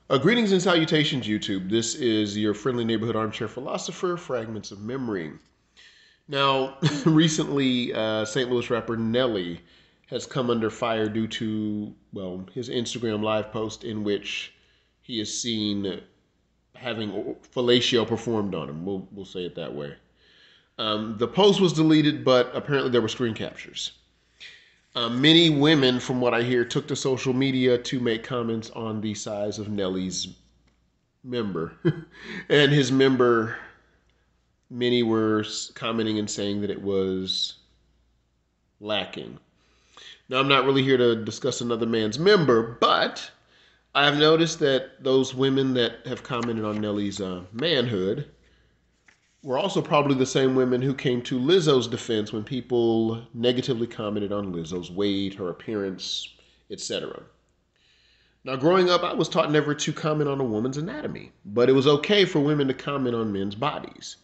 Greetings and salutations, YouTube. This is your friendly neighborhood armchair philosopher, Fragments of Memory. Now, recently, St. Louis rapper Nelly has come under fire due to, well, his Instagram live post in which he is seen having fellatio performed on him. We'll say it that way. The post was deleted, but apparently there were screen captures. Many women, from what I hear, took to social media to make comments on the size of Nelly's member. And his member, many were commenting and saying that it was lacking. Now, I'm not really here to discuss another man's member, but I've noticed that those women that have commented on Nelly's manhood were also probably the same women who came to Lizzo's defense when people negatively commented on Lizzo's weight, her appearance, etc. Now, growing up, I was taught never to comment on a woman's anatomy, but it was okay for women to comment on men's bodies.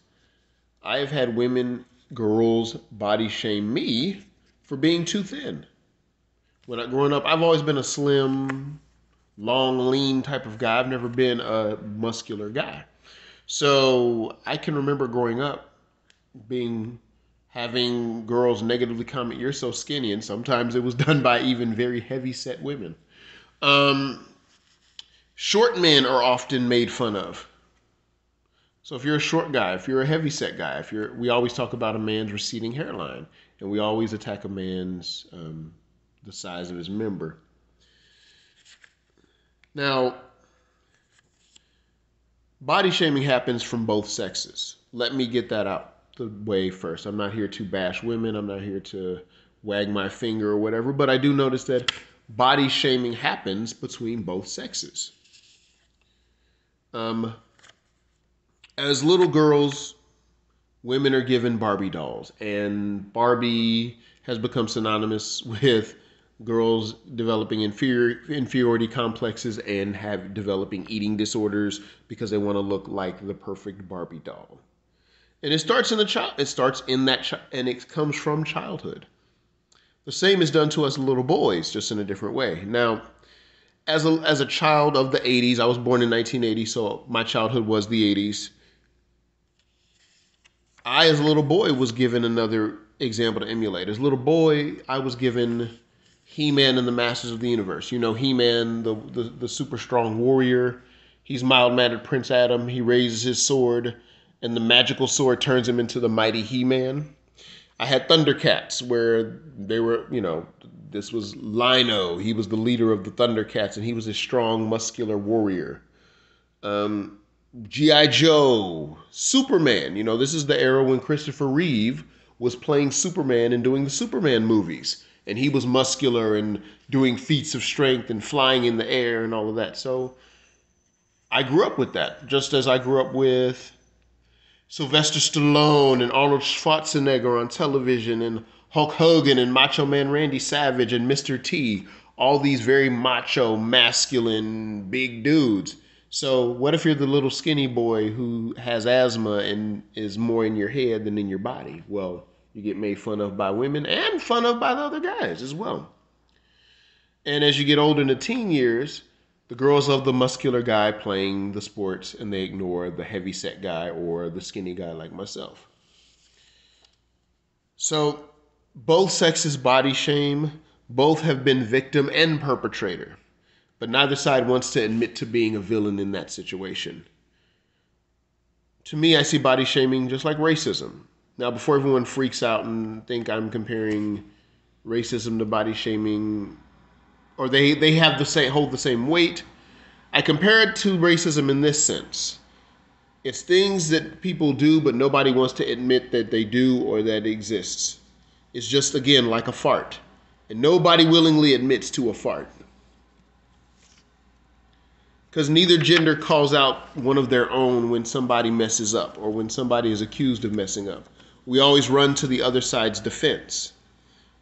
I have had women, girls, body shame me for being too thin. Growing up, I've always been a slim, long, lean type of guy. I've never been a muscular guy. So I can remember growing up having girls negatively comment, "You're so skinny," and sometimes it was done by even very heavy set women. Um, Short men are often made fun of. So if you're a short guy, if you're a heavy set guy, we always talk about a man's receding hairline, and we always attack a man's the size of his member. Now, body shaming happens from both sexes. Let me get that out the way first. I'm not here to bash women. I'm not here to wag my finger or whatever, but I do notice that body shaming happens between both sexes. As little girls, women are given Barbie dolls, and Barbie has become synonymous with girls developing inferiority complexes and developing eating disorders because they want to look like the perfect Barbie doll. And it starts in and it comes from childhood. The same is done to us little boys, just in a different way. Now, as a child of the 80s, I was born in 1980, so my childhood was the 80s. I, as a little boy, was given another example to emulate. As a little boy, I was given He-Man and the Masters of the Universe. You know, He-Man, the super strong warrior. He's mild-mannered Prince Adam. He raises his sword, and the magical sword turns him into the mighty He-Man. I had Thundercats, where they were, this was Lion-O. He was the leader of the Thundercats, and he was a strong, muscular warrior. G.I. Joe, Superman. This is the era when Christopher Reeve was playing Superman and doing the Superman movies. And he was muscular and doing feats of strength and flying in the air and all of that. So I grew up with that, just as I grew up with Sylvester Stallone and Arnold Schwarzenegger on television and Hulk Hogan and Macho Man Randy Savage and Mr. T. All these very macho, masculine, big dudes. So what if you're the little skinny boy who has asthma and is more in your head than in your body? Well, you get made fun of by women and fun of by the other guys as well. And as you get older in the teen years, the girls love the muscular guy playing the sports and they ignore the heavy set guy or the skinny guy like myself. So both sexes body shame, both have been victim and perpetrator. But neither side wants to admit to being a villain in that situation. To me, I see body shaming just like racism. Now, before everyone freaks out and think I'm comparing racism to body shaming, or they hold the same weight, I compare it to racism in this sense. It's things that people do, but nobody wants to admit that they do or that it exists. It's just, again, like a fart. And nobody willingly admits to a fart. Because neither gender calls out one of their own when somebody messes up or when somebody is accused of messing up. We always run to the other side's defense.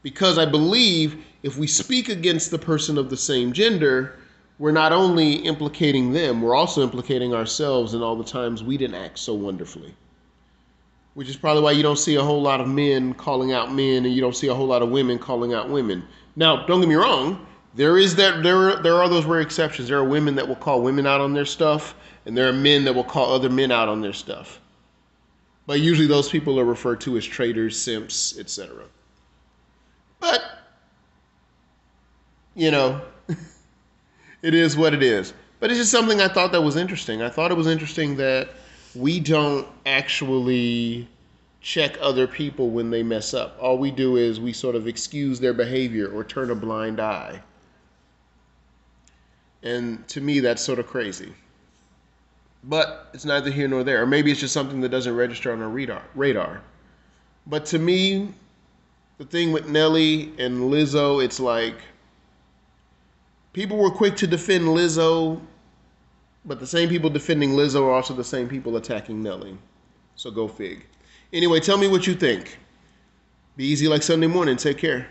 Because I believe if we speak against the person of the same gender, we're not only implicating them, we're also implicating ourselves in all the times we didn't act so wonderfully. Which is probably why you don't see a whole lot of men calling out men and you don't see a whole lot of women calling out women. Now, don't get me wrong, There is that there are those rare exceptions. There are women that will call women out on their stuff, and there are men that will call other men out on their stuff. But usually those people are referred to as traitors, simps, etc. But, you know, it is what it is. But it's just something I thought that was interesting. I thought it was interesting that we don't actually check other people when they mess up. All we do is we sort of excuse their behavior or turn a blind eye. And to me, that's sort of crazy. But it's neither here nor there. Or maybe it's just something that doesn't register on our radar. But to me, the thing with Nelly and Lizzo, it's like people were quick to defend Lizzo, but the same people defending Lizzo are also the same people attacking Nelly. So go fig. Anyway, tell me what you think. Be easy like Sunday morning. Take care.